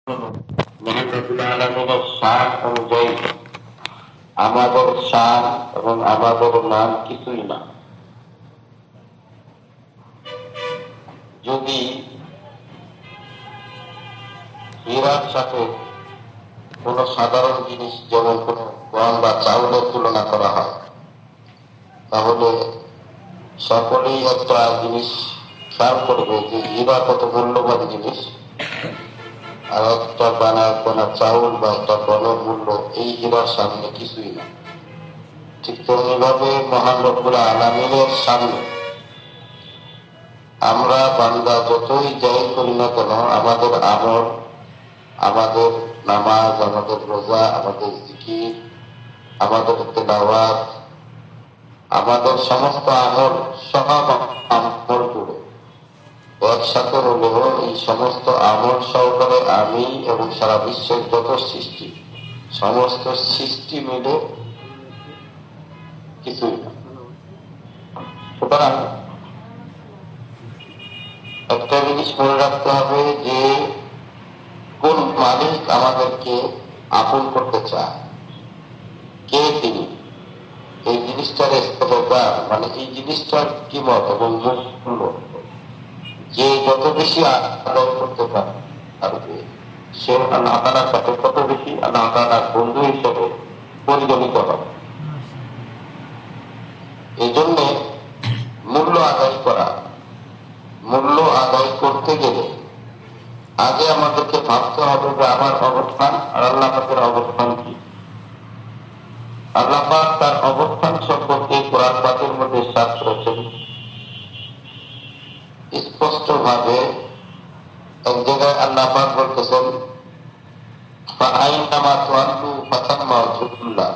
মহান রব্বুল আলামিনের শান অনুযায়ী আমাদের শান এবং আমাদের নাম কিছুই না। যদি হীরার সাথে কোন সাধারণ জিনিস যেমন কোন গম বা চাউলের তুলনা করা হয়, তাহলে সকলেই একটা জিনিস খেয়াল করবে যে হীরা কত মূল্যবান জিনিস, আর একটা দানা চাউল বা একটা গমের মূল্য এই হীরার সামনে কিছুই না। ঠিক তেমনি ভাবে মহান রব্বুল আলামিনের সামনে আমরা বান্দা যতই যাই করি না কেন, আমাদের আমল, আমাদের নামাজ, আমাদের রোজা, আমাদের জিকির, আমাদের তেলাওয়াত, আমাদের সমস্ত আমল, সব আমল করে একসাথে হলেও এই সমস্ত আমল সহকারে আমি এবং সারা বিশ্বের যত সৃষ্টি, সমস্ত সৃষ্টি মিলে কিছুই না। সুতরাং একটা জিনিস মনে রাখতে হবে যে কোন মালিক আমাদেরকে আপন করতে চায়, কে তিনি, এই জিনিসটার মানে এই জিনিসটার কিমত এবং মূল্য যে যত বেশি আদায় করতে পারবে, সে আল্লাহ তাআলার কাছে তত বেশি আল্লাহ তাআলার বন্ধু হিসেবে পরিগণিত হবে। এই জন্যে মূল্য আদায় করতে গেলে আগে আমাদেরকে ভাবতে হবে যে আমার অবস্থান আর আল্লাহ পাকের অবস্থান কি। আল্লাহ পাক তার অবস্থান সম্পর্কে কোরআন পাকের মধ্যে ইরশাদ করেছেন স্পষ্ট ভাবে। এক জায়গায় আল্লাহ পাক বলতেছেন, ফাআইনামা তুআল্লু ফাতাম্মা ওয়াজহুল্লাহ,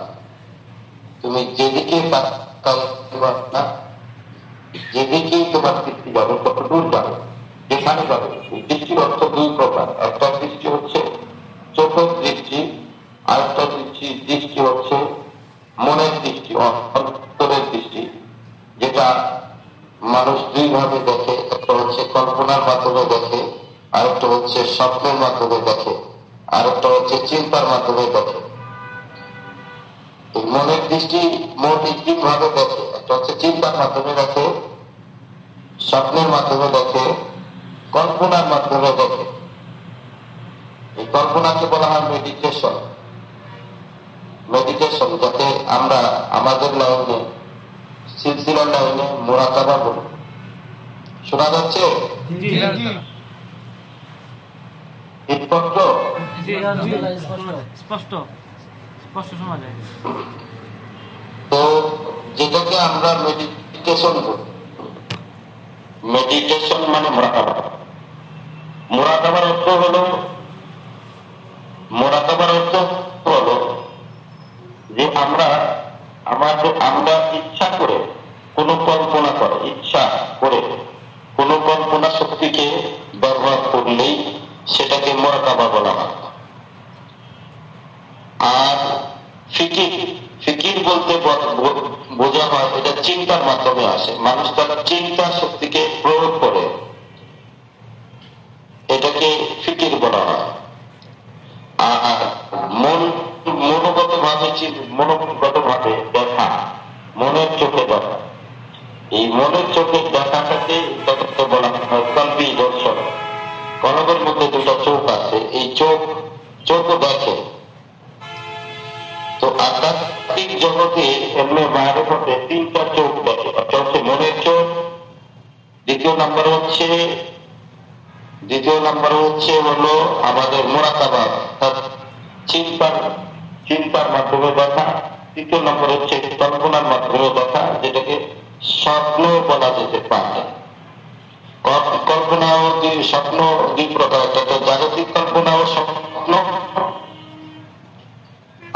তুমি যেদিকে তাকাইবা না, যেদিকেই তোমার দৃষ্টি যাবে, কত দূর যাবে, যেখানে যাবে। দৃষ্টির অর্থ দুই প্রকার, একটা দৃষ্টি হচ্ছে চোখের দৃষ্টি, আর একটা দৃষ্টি হচ্ছে মনের দৃষ্টি, অন্তরের দৃষ্টি, যেটা মানুষ দুই ভাবে দেখে। একটা হচ্ছে কল্পনার মাধ্যমে দেখে, আর একটা হচ্ছে স্বপ্নের মাধ্যমে দেখে, আর একটা হচ্ছে চিন্তার মাধ্যমে দেখে। এই মনের দৃষ্টি মোট তিন ভাবে দেখে, একটা হচ্ছে চিন্তার মাধ্যমে দেখে, স্বপ্নের মাধ্যমে দেখে, কল্পনার মাধ্যমে দেখে। এই কল্পনাকে বলা হয় মেডিটেশন। যাতে আমরা আমাদের লাইনে, সিলসিলার লাইনে মুরাকাবা বলি। শোনা যাচ্ছে? তো যেটাকে আমরা মেডিটেশন বলি, মেডিটেশন মানে মুরাকাবা। মুরাকাবার অর্থ হলো যে আমরা ইচ্ছা করে কোনো কল্পনা করে, ইচ্ছা করে কোনো কল্পনা শক্তিকে ব্যবহার করলেই সেটাকে মুরাকাবা বলা হয়। আর ফিকির বলতে বোঝা হয় এটা চিন্তার মাধ্যমে আসে। মানুষ তার চিন্তা শক্তিকে প্রয়োগ করে, এটাকে ফিকির বলা হয়। আর মনোগত ভাবে দেখা, মনের চোখে দেখা, এই মনের চোখে দেখাটাকে বলা হয় কল্পী দর্শন। কলবের মধ্যে দুটা চোখ আছে, এই চোখও দেখে। তো আধ্যাত্মিক জগতে এমনি মারিফতে তিনটা চোখ দেখে। একটা হচ্ছে মনের চোখ, দ্বিতীয় নাম্বার হচ্ছে হলো আমাদের মুরাকাবা, চিন্তার মাধ্যমে দেখা। তৃতীয় নম্বর হচ্ছে কল্পনার মাধ্যমে দেখা, যেটাকে স্বপ্ন বলা যেতে পারে। কল্পনা ও স্বপ্ন দুই প্রকার, একটা জাগতিক কল্পনা ও স্বপ্ন,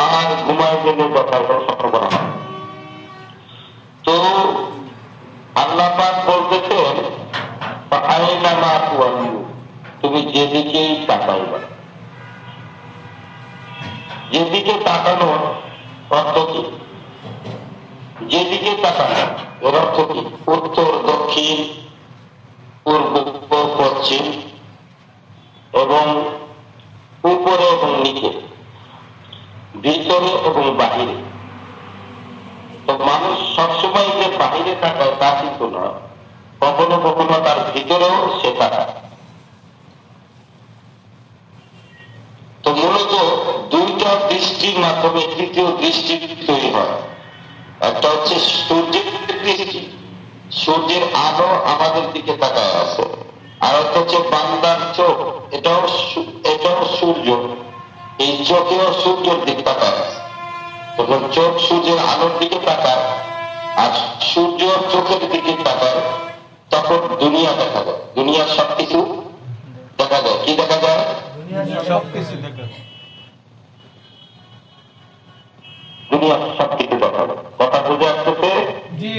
আর ঘুমায় গেলে কথা স্বপ্ন বলা হয়। তো আল্লাহ পাক বলতেছেন, আইনামা তুআল্লু, তুমি যেদিকেই তাকাইবা। যেদিকে তাকানোর অর্থ কি? যেদিকে তাকানো এর অর্থ কি? উত্তর, দক্ষিণ, পূর্ব, পশ্চিম এবং উপরে এবং নিচে, ভিতরে এবং বাহিরে। তো মানুষ সবসময় যে বাহিরে তাকায় তা কিন্তু নয়, কখনো কখনো তার ভিতরেও সে তাকায়। তো মূলত দুইটা দৃষ্টির মাধ্যমে তৃতীয় দৃষ্টি তৈরি হয়। একটা হচ্ছে সূর্যের দৃষ্টি, সূর্যের আলো আমাদের দিকে তাকায় আছে। আর একটা হচ্ছে বান্দার চোখ, এটাও সূর্য, এই চোখেও সূর্যের দিক তাকায় আছে। যখন চোখ সূর্যের আলোর দিকে তাকায় আর সূর্য চোখের দিকে তাকায়, তখন দুনিয়া দেখা যায়, দুনিয়ার সবকিছু দেখা যায়। কি দেখা যায়? সবকিছু দেখা যায়। দুনিয়ার সবকিছু দেখা যায়। কথা বুঝে আসতেছে? জি।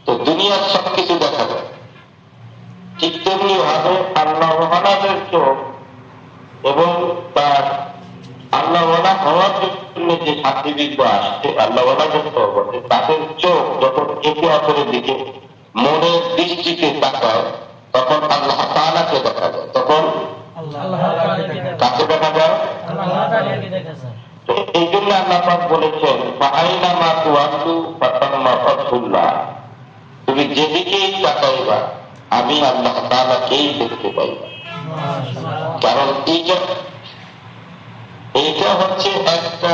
তো দুনিয়ার সবকিছু দেখা যায়। ঠিক তেমনি ভাবে আল্লাহ ওয়ালাদের চোখ এবং তার আল্লাহ ওয়ালা হওয়ার জন্য যে সার্টিফিকেট আসছে, আল্লাহ ওয়ালাদের চোখ তাদের চোখ যখন একে অপরের দিকে মনের দৃষ্টিতে তাকায়, তখন আল্লাহ তাআলাকে দেখা যায়। তখন কাকে দেখা যায়? এই জন্য আল্লাহ পাক বলেছেন, ফাআইনামা তুওয়াল্লু ফাতাম্মা ফাতহুল্লাহ, তুমি যেদিকেই তাকাইবা আমি আল্লাহ তাআলাকেই দেখতে পাইবা। কারণ এইটা হচ্ছে একটা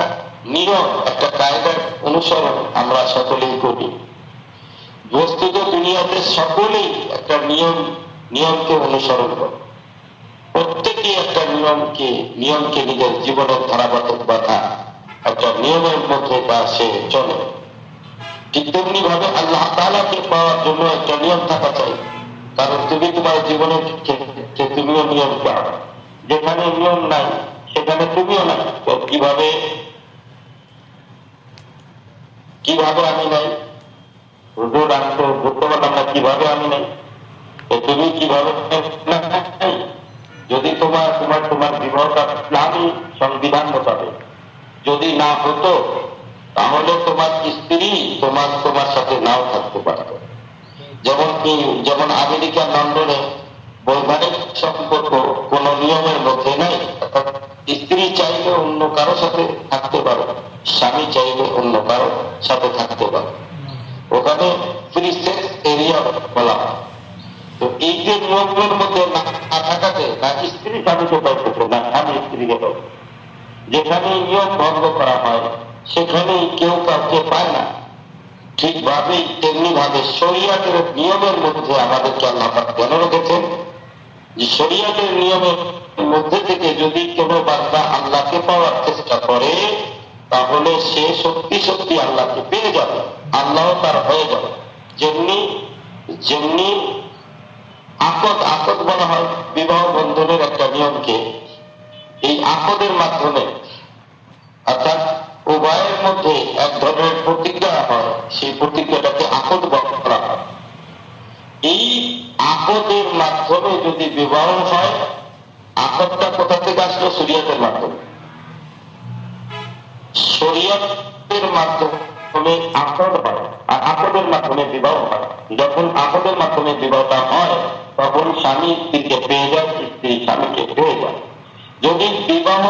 নিয়ম, একটা কায়দার অনুসরণ আমরা সকলেই করি। বস্তুত দুনিয়াতে সকলেই একটা নিয়মকে অনুসরণ করে, প্রত্যেকেই একটা নিয়মকে নিজের জীবনের ধারাবাহিকতা একটা নিয়মের মধ্যে তা সে চলে। ঠিক তেমনি ভাবে আল্লাহ তাআলাকে পাওয়ার জন্য একটা নিয়ম থাকা চাই। কারণ তুমি তোমার জীবনের ক্ষেত্রে তুমিও নিয়ম পাও, যেখানে নিয়ম নাই সেখানে তুমিও নাই। তো কিভাবে আমি নাই? হুজুর আমি তো বর্তমান আমরা কিভাবে আমি নাই, তুমি কিভাবে নাই? যদি তোমার বিবাহটা ইসলামী সংবিধান মোতাবেক যদি না হতো, তাহলে তোমার স্ত্রী তোমার সাথে নাও থাকতে পারত। যেমন আমেরিকা লন্ডনে বৈবাহিক সম্পর্ক কোন নিয়মের মধ্যে নাই। স্ত্রী চাইলে অন্য কারো সাথে থাকতে পারে, স্বামী চাইলে অন্য কারো সাথে থাকতে পারে। ওখানে ফ্রি সেক্স এরিয়া বলা হয়। তো এই যে নিয়মের মধ্যে না থাকাতে না স্ত্রী স্বামীকে পাইতেছে, না স্বামী স্ত্রীকে পাইছে। যেখানে নিয়ম ভঙ্গ করা হয় সেখানেই কেউ কাউকে পায় না। ঠিকভাবেই তেমনি ভাবে শরিয়াতের নিয়মের মধ্যে আমাদেরকে আল্লাহ পাক কেন রেখেছেন? যে শরিয়াতের নিয়মের মধ্যে থেকে যদি কোনো বান্দা আল্লাহকে পাওয়ার চেষ্টা করে, তাহলে সে সত্যি সত্যি আল্লাহকে পেয়ে যাবে, আল্লাহ তার হয়ে যাবে। যেমনি আকদ বলা হয় বিবাহ বন্ধনের একটা নিয়মকে। এই আকদের মাধ্যমে অর্থাৎ উভয়ের মধ্যে এক ধরনের প্রতিজ্ঞা হয়, সেই প্রতিজ্ঞাটাকে আকদ বলা হয়। এই আকদের মাধ্যমে যদি বিবাহ হয়, আকদটা কোথা থেকে আসলো? শরিয়তের মাধ্যমে। শরিয়তের মাধ্যমে আকদ হয় আর আকদের মাধ্যমে বিবাহ হয়। যখন আকদের মাধ্যমে বিবাহটা হয়, তখন স্বামী স্ত্রীকে পেয়ে যায়, স্ত্রী স্বামীকে পেয়ে যায়। যদি বিবাহ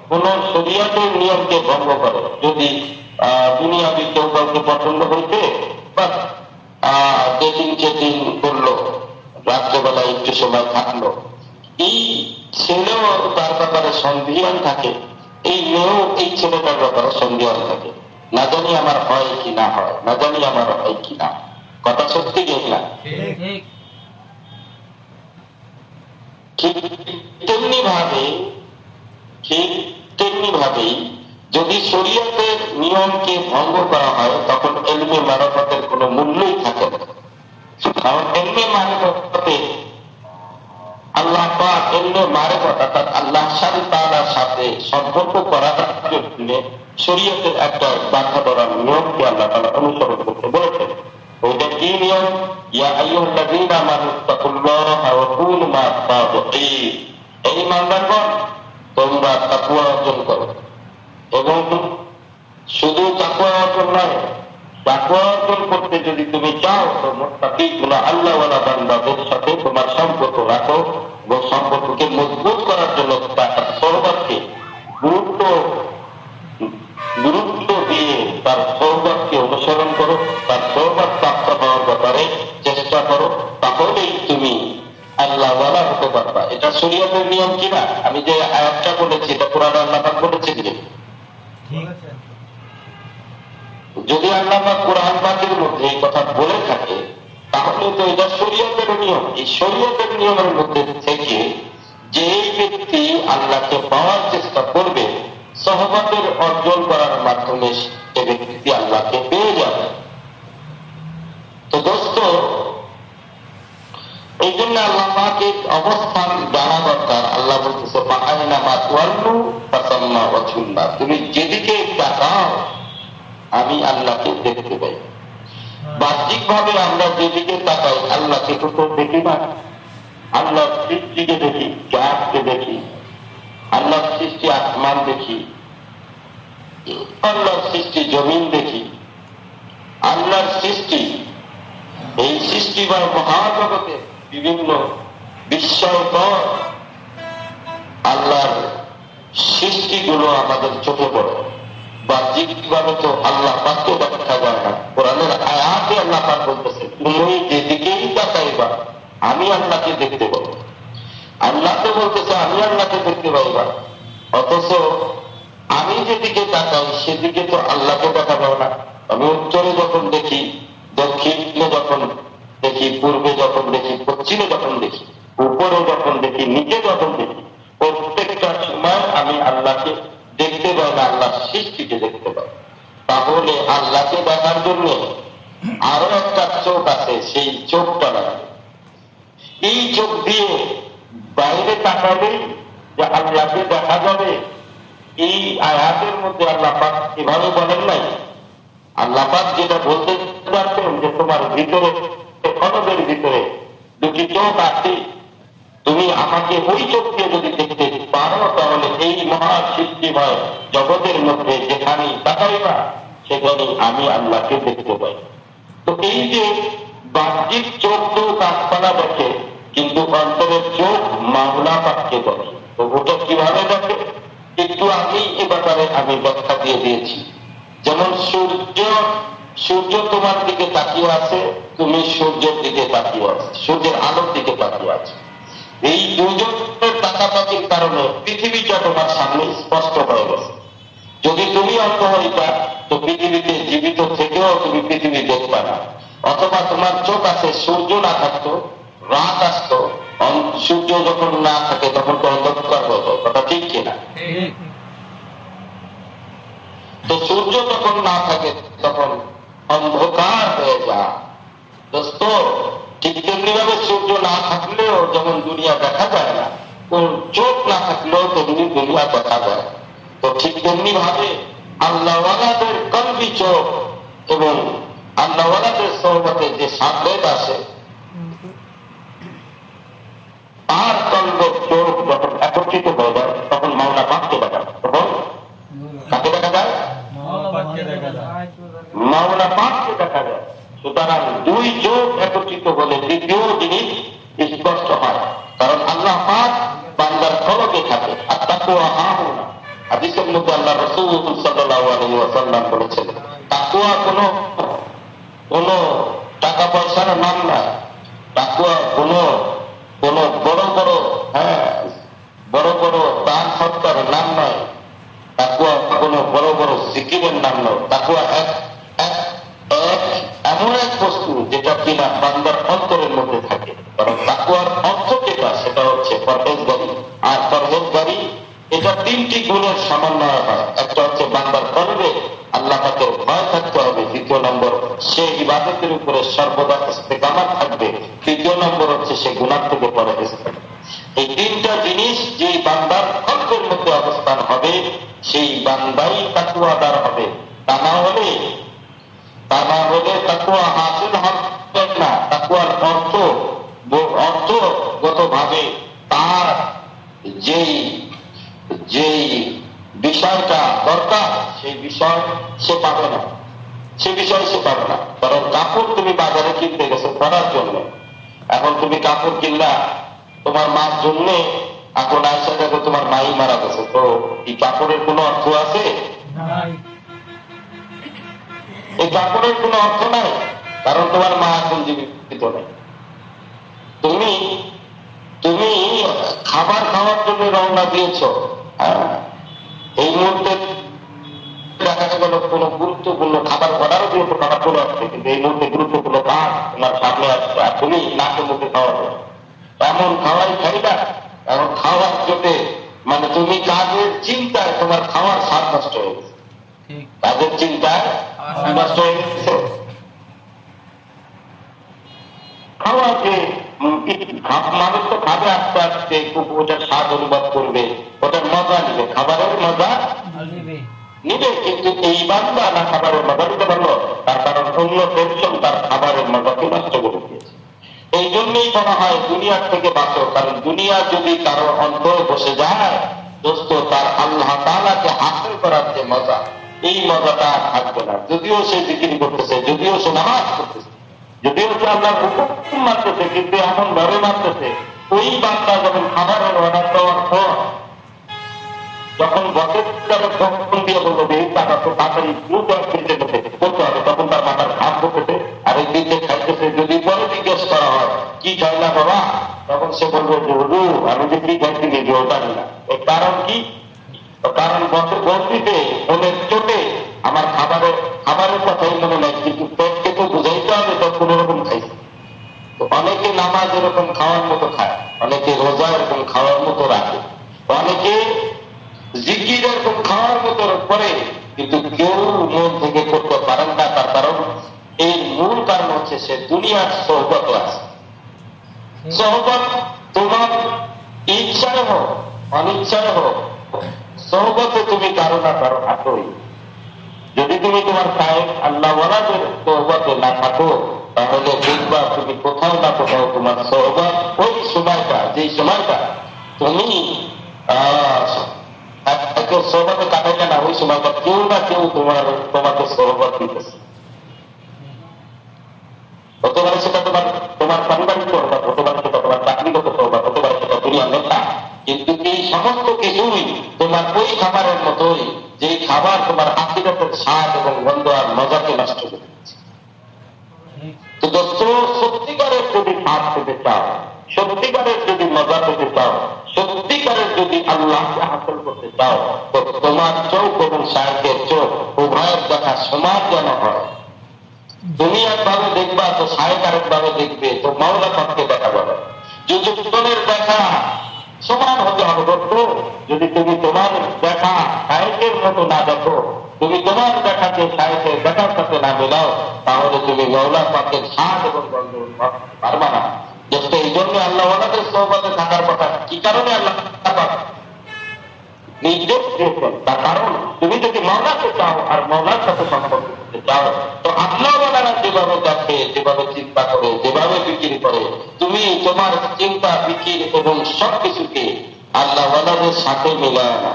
কোন শরিয়তের নিয়মকে ভঙ্গ করে, যদি দুনিয়াবি কেউ কাউকে পছন্দ হইতে বা ডেটিং চেটিং করলো, রাত্রেবেলায় একটু সময় থাকলো, এই ছেলেও তার ব্যাপারে সন্দিহান থাকে, এই মেয়েও এই ছেলেটার ব্যাপারে সন্দিহান থাকে, না জানি আমার হয় কি না হয়, না জানি আমার হয় কি না। কথা সত্যি কি না? ঠিক তেমনি ভাবেই যদি শরিয়তের নিয়মকে ভঙ্গ করা হয়, তখন ইলমে মারিফাতের কোনো মূল্যই থাকে না। কারণ ইলমে মারিফাতে আল্লাহ পাক ইলমে মারিফাত অর্থাৎ আল্লাহ তাআলার সাথে সম্পর্ক করার জন্য শরিয়তের একটা বাঁধা ধরা নিয়মকে আল্লাহ তাআলা অনুসরণ করতে বলেছেন। ওইটা কি নিয়ম? ইয়া আইয়ুহাল্লাযীনা আমানু তাকুল্লাহা ওয়া কুনু মা'আস সাদিকিন। এই ইমানদারগণ, তোমরা তাকওয়া অর্জন করো, এবং শুধু তাকওয়া অর্জন নয়, তাকওয়া অর্জন করতে যদি তুমি চাও তো মুত্তাকিগুলো আল্লাহওয়ালা বান্দাদের সাথে তোমার সম্পর্ক রাখো এবং সম্পর্ককে মজবুত এটা শরীয়তের নিয়ম কিনা? আমি যে আয়াতটা বলেছি এটা কোরআনে আল্লাহ পাক বলেছেন যে, যদি আল্লাহ পাক কোরআন পাকের মধ্যে এই কথা বলে থাকে তাহলে তো এটা শরীয়তের নিয়ম। এই শরীয়তের নিয়মের মধ্যে থেকে যে ব্যক্তি আল্লাহকে পাওয়ার চেষ্টা করবে সহবতের অর্জন করার মাধ্যমে সে ব্যক্তি আল্লাহকে পেয়ে যাবে। তো দোস্ত, এই জন্য আল্লাহ পাকের অবস্থান জানা দরকার। আল্লাহ বলতেছে তুমি যেদিকে তাকাও আমি আল্লাহকে দেখতে পাই। বাহ্যিক ভাবে আমরা যেদিকে তাকাই আল্লাহকে তো দেখি না। আল্লাহর সৃষ্টিকে দেখি, গাছকে দেখি, আল্লাহর সৃষ্টি আসমান দেখি, আল্লাহর সৃষ্টি জমিন দেখি, আল্লাহর সৃষ্টি এই সৃষ্টি বা মহাজগতে বিভিন্ন বিস্ময়কর আল্লাহর সৃষ্টিগুলো আমাদের চোখে পড়ে। বাহ্যিকভাবে তো আল্লাহ পাককে দেখা যায় না। কোরআনের আয়াতে আল্লাহ পাক বলতেছে তুমি যেদিকেই তাকাইবা আমি আল্লাহকে দেখতে পাবো। আল্লাহ তো বলতেছে আমি আল্লাহকে দেখতে পাইবা, অথচ আমি যেদিকে তাকাই সেদিকে তো আল্লাহকে দেখা পাবো না। আমি উত্তরে যখন দেখি, দক্ষিণে যখন দেখি, পূর্বে যখন দেখি, পশ্চিমে যখন দেখি, উপরে যখন দেখি, নিচে যখন দেখি, প্রত্যেকটা সময় আমি আল্লাহকে দেখতে পাই না, আল্লাহর সৃষ্টিকে দেখতে পাই। তাহলে আল্লাহকে দেখার জন্য আরো একটা চোখ আছে, সেই চোখটা লাগে। এই চোখ দিয়ে বাইরে তাকালেই যে আল্লাহকে দেখা যাবে, এই আয়াতের মধ্যে আল্লাহ পাক এভাবে বলেন নাই। আল্লাহ পাক যেটা বলতে পারতেন যে তোমার ভিতরে, কলবের ভিতরে দুটি চোখ আছে, তুমি আমাকে ওই চোখ দিয়ে যদি দেখতে পারো তাহলে এই মহা সৃষ্টিময় জগতের মধ্যে যেখানে তাকাইবা সেখানে আমি আল্লাহকে দেখতে পাই। তো এই যে বাহ্যিক চোখ তো গাছপালা দেখে, কিন্তু অন্তরের চোখ মাওলা পাককে দেখে। তো ওটা কিভাবে দেখে একটু আগেই এ ব্যাপারে আমি ব্যাখ্যা দিয়ে দিয়েছি। যেমন সূর্য তোমার দিকে তাকিয়ে আছে, তুমি সূর্যের দিকে তাকিয়ে আছো, সূর্যের আলোর দিকে তাকিয়ে আছে। এই দুজনের তাকাতাকির কারণে পৃথিবীটা তোমার সামনে স্পষ্ট হয়ে গেছে। যদি তুমি অন্ধ হইতা তো পৃথিবীতে জীবিত থেকেও তুমি পৃথিবী দেখবা না। অথবা তোমার চোখ আছে, সূর্য না থাকতো, রাত আসতো, সূর্য যখন না থাকে তখন তো অন্ধকার হতো। কথা ঠিক কিনা? তো সূর্য যখন না থাকে তখন অন্ধকার হয়ে যায়। দোস্ত, ঠিক তেমনি ভাবে সূর্য না থাকলেও যেমন দুনিয়া দেখা যায় না, চোখ না থাকলেও তেমনি দুনিয়া দেখা যায়। তো ঠিক তেমনি ভাবে আল্লাহওয়ালাদের কলবি চোখ এবং আল্লাহওয়ালাদের সহবতে যে সাবলেট আছে তার কলবের চোখ যখন একত্রিত হয়ে যায় তখন মাওলা পাককে দেখা যায়। তখন কাকে দেখা যায়? মাওলা পাককে দেখা যায়। সুতরাং দুই চোখ একত্রিত হলে দ্বিতীয় জিনিস স্পষ্ট হয়, কারণ আল্লাহ পাক বান্দার কলবে থাকে। আর তাকওয়া হাহুনা, হাদিসের মধ্যে আল্লাহ রাসূল সাল্লাল্লাহু আলাইহি ওয়াসাল্লাম বলেছেন তাকওয়া কোন টাকা পয়সার নাম না। তাকওয়া কোন বড় বড় বড় বড় দান সৎকার নাম নয়। তাকওয়া কোন বড় বড় জিকিরের নাম নয়। তাকওয়া এমন এক বস্তু যেটা কিনা বান্দার অন্তরের মধ্যে থাকে। কারণ তাকওয়ার অর্থ যেটা সেটা হচ্ছে পরহেজগারি। আর পরহেজগারি এটা তিনটি গুণের সমন্বয় হয়। একটা হচ্ছে বান্দার কলবে আল্লাহ পাকের ভয় থাকতে হবে, দ্বিতীয় নম্বর সে ইবাদতের উপরে সর্বদা ইস্তেকামাত থাকবে, তৃতীয় নম্বর হচ্ছে সে গুনাহ থেকে পরহেজ থাকবে। এই তিনটা জিনিস যে বান্দার কলবের মধ্যে অবস্থান হবে সেই বান্দাই তাকওয়াদার হবে। তা না হলে তাকওয়া হাসিল হবে না। তাকওয়ার অর্থগত ভাবে তার যেই বিষয়টা দরকার সেই বিষয় সে পাবে না। কারণ কাপড় তুমি বাজারে কিনতে গেছো পরার জন্য, এখন তুমি কাপড় কিনলা তোমার মার জন্য, এখন আয়সা দেখো তোমার মাই মারা গেছে, তো এই কাপড়ের কোনো অর্থ আছে? এই কাপড়ের কোনো অর্থ নাই, কারণ তোমার মা এখন জীবিত নেই। তুমি খাবার খাওয়ার জন্য রওনা দিয়েছ, হ্যাঁ, এই মুহূর্তে দেখা গেল কোন গুরুত্বপূর্ণ খাবার অর্ডারও দিয়েছো, খাবার চলে আসছে, কিন্তু এই মুহূর্তে গুরুত্বপূর্ণ কাজ তোমার সামনে আসছে আর তুমি নাকে মুখে খাওয়াবে, এমন খাওয়াই খাইবা। এখন খাওয়ার চোটে মানে তুমি কাজের চিন্তায় তোমার খাওয়ার স্বাদ নষ্ট হয়ে গেছে, কাজের চিন্তায় নষ্ট হয়ে গেছে। খাওয়া যে মানুষ তো খাবে আস্তে আস্তে, খুব ওটার স্বাদ অনুভব করবে, ওটার মজা নিবে, খাবারের মজা নিবে, কিন্তু এই বান্দা না খাবারের মজা নিতে পারলো, তার কারণ অন্য টেনশন তার খাবারের মজাকে নষ্ট করে দিয়েছে। এই জন্যই বলা হয় দুনিয়ার থেকে বাঁচো, কারণ দুনিয়া যদি কারো অন্তরে বসে যায় দোস্ত, তার আল্লাহ তাআলাকে হাসিল করার যে মজা, এই মজাটা থাকবে না। যদিও সে জিকির করতেছে, যদিও সে নামাজ করতেছে, যদিও সে আল্লাহর হুকুম মানতেছে, কিন্তু এমন ভাবে মানতেছে, ওই বান্দা যখন খাবারের অর্ডার দেওয়ার পর যখন বছর ফোন দিয়ে বললো যে এই টাকা তো তাড়াতাড়ি করতে হবে, তখন তার মাথার ঘাম করতেছে আর এই দিকে খাইতেছে। যদি পরে জিজ্ঞেস করা হয় কি খাইলা বাবা, তখন সে বলবে যে হুজুর আমি যে কি খাইছি নিজে ওটা না। এর কারণ কি? কারণ বছর গল্পিতে মনের চোটে আমার খাবারের কথাই মনে নাই, কিন্তু পেটকে তো বুঝাইতে হবে তো কোন রকম খাইছে। তো অনেকে নামাজ এরকম খাওয়ার মতো খায়, অনেকে রোজা এরকম খাওয়ার মতো রাখে, অনেকে জিকির এরকম খাওয়ার মতো করে, কিন্তু কেউ মন থেকে করতে পারেন না। তার কারণ এই মূল কারণ হচ্ছে সে দুনিয়ার সোহবতে আছে। সোহবত তোমার ইচ্ছায় হোক অনিচ্ছায় হোক, সোহবতে তুমি কারো না কারো থাকোই। যদি তুমি তোমার সাহেব আল্লাহওয়ালাদের সোহবতে না থাকো, তাহলে দেখবা তুমি কোথাও না কোথাও তোমার সোহবত ওই সময়টা, যেই সময়টা তুমি সোহবতে কাটাইলে না, ওই সময়টা কেউ না কেউ তোমাকে সোহবত দিতেছে। হতে পারে সেটা তোমার পারিবারিক সোহবত, হতে পারে সেটা তোমার চাকরিগত সোহবত, হতে পারে সেটা দুনিয়ার নেতা, কিন্তু এই সমস্ত কিছুই তোমার ওই খাবারের মতোই, যে খাবার তোমার আখিরাতের স্বাদ এবং গন্ধ আর মজাকে নষ্ট করে দিচ্ছে। তো দোস্ত, সত্যিকারের যদি স্বাদ পেতে চাও, সত্যিকারের যদি মজা পেতে চাও, সত্যিকারের যদি আল্লাহকে হাসিল করতে চাও, তো তোমার চোখ এবং শায়েখের চোখ উভয়ের দেখা সমান যেন হয়। তুমি একভাবে দেখবা তো শায়েখ আরেক ভাবে দেখবে, তো মাওলা পাককে দেখা যাবে। যদি দুজনের দেখা সমান হতে হবে দোস্ত। যদি তুমি তোমার দেখা শায়েখের মতো না দেখো, তুমি তোমার দেখাকে শায়েখের দেখার সাথে না মেলাও, তাহলে তুমি মাওলা পাকের স্বাদ এবং গন্ধ পারবা না। দোস্ত, এই জন্য আল্লাহওয়ালাদের সোহবতে থাকার কথা। কি কারণে আল্লাহ পাক নির্দেশ দিয়েছেন? তার কারণ তুমি যদি মাওলাকে চাও আর মাওলার সাথে সম্পর্ক করতে চাও, তো আল্লাহওয়ালারা যেভাবে দেখে, যেভাবে চিন্তা করে, যেভাবে বিক্রি করে, তুমি তোমার চিন্তা বিক্রি এবং সবকিছুকে আল্লাহওয়ালাদের সাথে মিলায় না।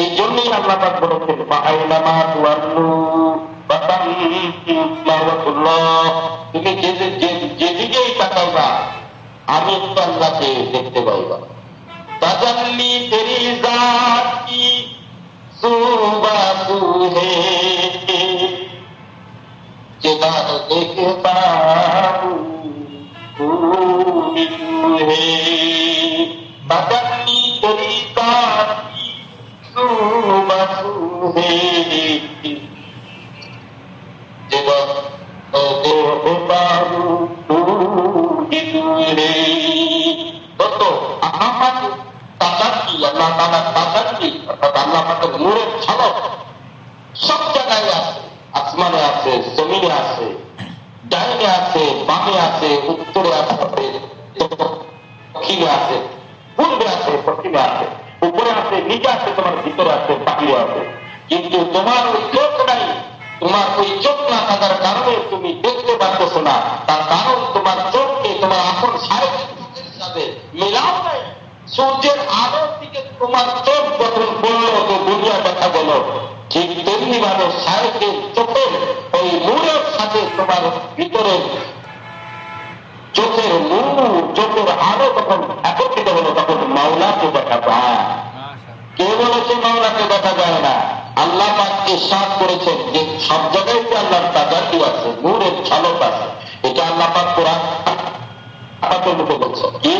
এই জন্যই আল্লাহ পাক বলেছেন ফাআইনামা তুওয়াল্লু ফাতাল্লাহুল্লাহ, তুমি যেদিকেই তাকাইবা আমি তো আল্লাহকে দেখতে পাইবা। তাজাল্লি তেরি জাত কি সুবাসু হে, जिधर देखता हूँ तू ही तू है, बदलनी तेरी जात की सुबसू है, जिधर देखता हूँ तू ही तू है। दोस्तों, আমার তাজাল্লি, আল্লাহ তাআলার তাজাল্লি অর্থাৎ আল্লাহ পাকের নূরের ঝলক সব জায়গায় আছে। আসমানে আছে, জমিনে আছে, ডাইনে আছে, বামে আছে, উত্তরে আছে, দক্ষিণে আছে, পূর্বে আছে, পশ্চিমে আছে, উপরে আছে, নিচে আছে, তোমার ভিতরে আছে, বাহিরে আছে। কিন্তু তোমার ওই চোখ নাই, তোমার ওই চোখ না থাকার কারণে তুমি দেখতে পাচ্ছ না। তার কারণ তোমার চোখকে তোমার আপন শারীরিক সাথে মেলাও নাই। সূর্যের আলোর দিকে তোমার চোখ যখন পড়লো তো দুনিয়া দেখা গেল, ঠিক তেমনি ভাবে শায়েখের চোখের ওই নূরের সাথে তোমার ভিতরের চোখের নূর, চোখের আলো যখন একত্রিত হলো, তখন মাওলাকে দেখা যায়। কে বলেছে মাওলাকে দেখা যায় না? আল্লাহ পাক ইরশাদ করেছেন যে সব জায়গায় আল্লাহর তাজাল্লি আছে, নূরের ঝলক আছে। এটা আল্লাহ পাক কোরআন আপনাদের মুখে বলছে কি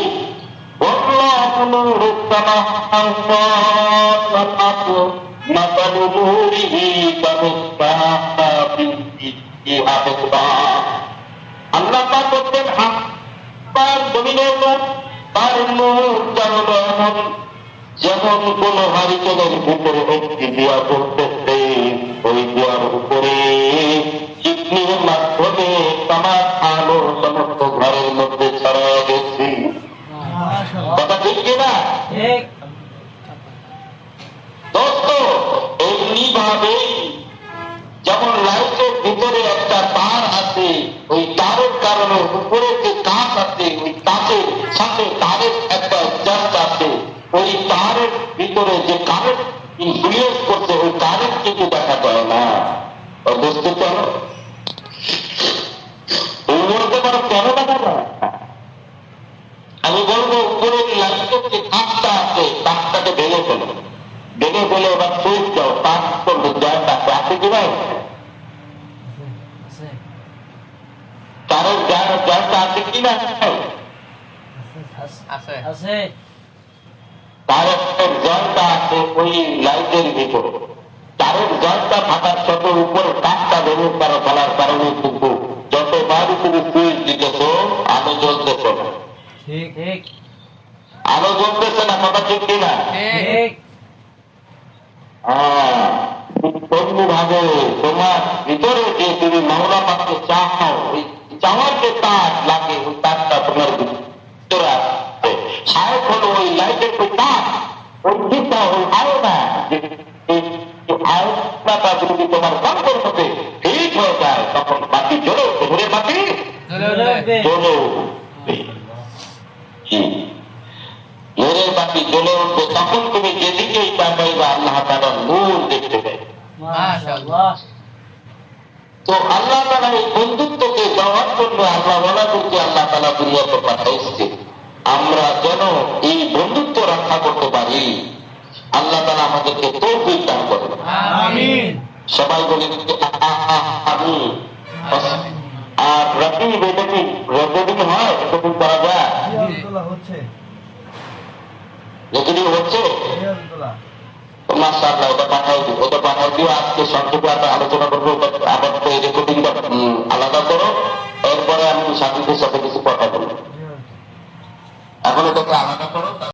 والله نور السماوات والأرض مثل نوره كمصباح فيها مصباح আল্লাহ পাক বলতেন আপনার জমিনের নূর তার নূরটা হলো এমন যেমন কোন হারিকেনের ভিতরে একটি দিয়া করতেছে ওই দিয়ার উপরে চিকনির মাধ্যমে তামাক আলো সমস্ত ঘরের মধ্যে ছড়ায় গেছে। কথা ঠিক কিনা দোস্ত? এমনি ভাবে যেমন লাইটের ভিতরে একটা তার আছে, ওই তারের কারণে উপরে যে কাঁচ আছে ওই কাঁচের সাথে তারের একটা জাস্ট আছে, ওই তারের ভিতরে যে কারেন্ট ইনফ্লুয়েন্স করছে ওই কারেন্ট কিন্তু দেখা যায় না। বুঝতে পারো? তুমি বলতে পারো কেন দেখা যায়? আমি বলবো উপরের লাইটের যে কাঁচটা আছে কাঁচটাকে ভেঙে ফেলো, ভেঙে ফেলে এবার সুইচ দাও, কাজ করবে জয়টা আছে কি ভাই? কারণ জয়টা আছে কি না? কারের জয়টা আছে ওই লাইটের ভিতরে। কারের জয়টা থাকার সাথে উপরে কাঠটা ভেঙে তারা ফেলার কারণে কিন্তু যতবারই তুমি সুইচ দিতেছ আলো জ্বলতেছ না। আলো জ্বলতেছে না, কথা ঠিক কিনা? ভাবে তোমার ভিতরে যে তুমি মাওলা পাককে চাও, ওই চাওয়ার যে তার লাগে ওই তারটা তোমার ভিতরে আসছে। সাহেব হলো ওই লাইটের ওই তার, ওই দিকটা ওই আয়না, আয়নাটা যদি তোমার কাপড়ের মধ্যে ঠিক হয়ে যায় তখন বাকি জ্বলে উঠবে, ঘুরে বাকি জ্বলে উঠবে, নূরের বাতি জ্বলে উঠবে, তখন তুমি যেদিকেই তাকাইবা আল্লাহ তাআলার নূর দেখতে পাবে। তো আল্লাহ তাআলা এই বন্ধুত্বকে দেওয়ার জন্য আল্লাহ ওয়ালাদেরকে আল্লাহ তাআলা দুনিয়াতে পাঠাইছে, আমরা যেন এই বন্ধুত্ব রক্ষা করতে পারি। আল্লাহ তাআলা আমাদেরকে তৌফিক দান করেন, আমিন। সবাই বলে আমিন। আর রাকিব এটা কি রেকর্ডিং হয়? রেকর্ডিং করা যায়? রেকর্ডিং হচ্ছে? মাশাআল্লাহ, ওটা পাঠাই দিও, ওটা পাঠাই দিও। আজকে সংক্ষেপে আমরা আলোচনা করবো, আবার তো এই রেকর্ডিংটা আলাদা করো, এরপরে আমি সাথীদের সাথে কিছু কথা বলবো। এখন এটাকে আলাদা করো।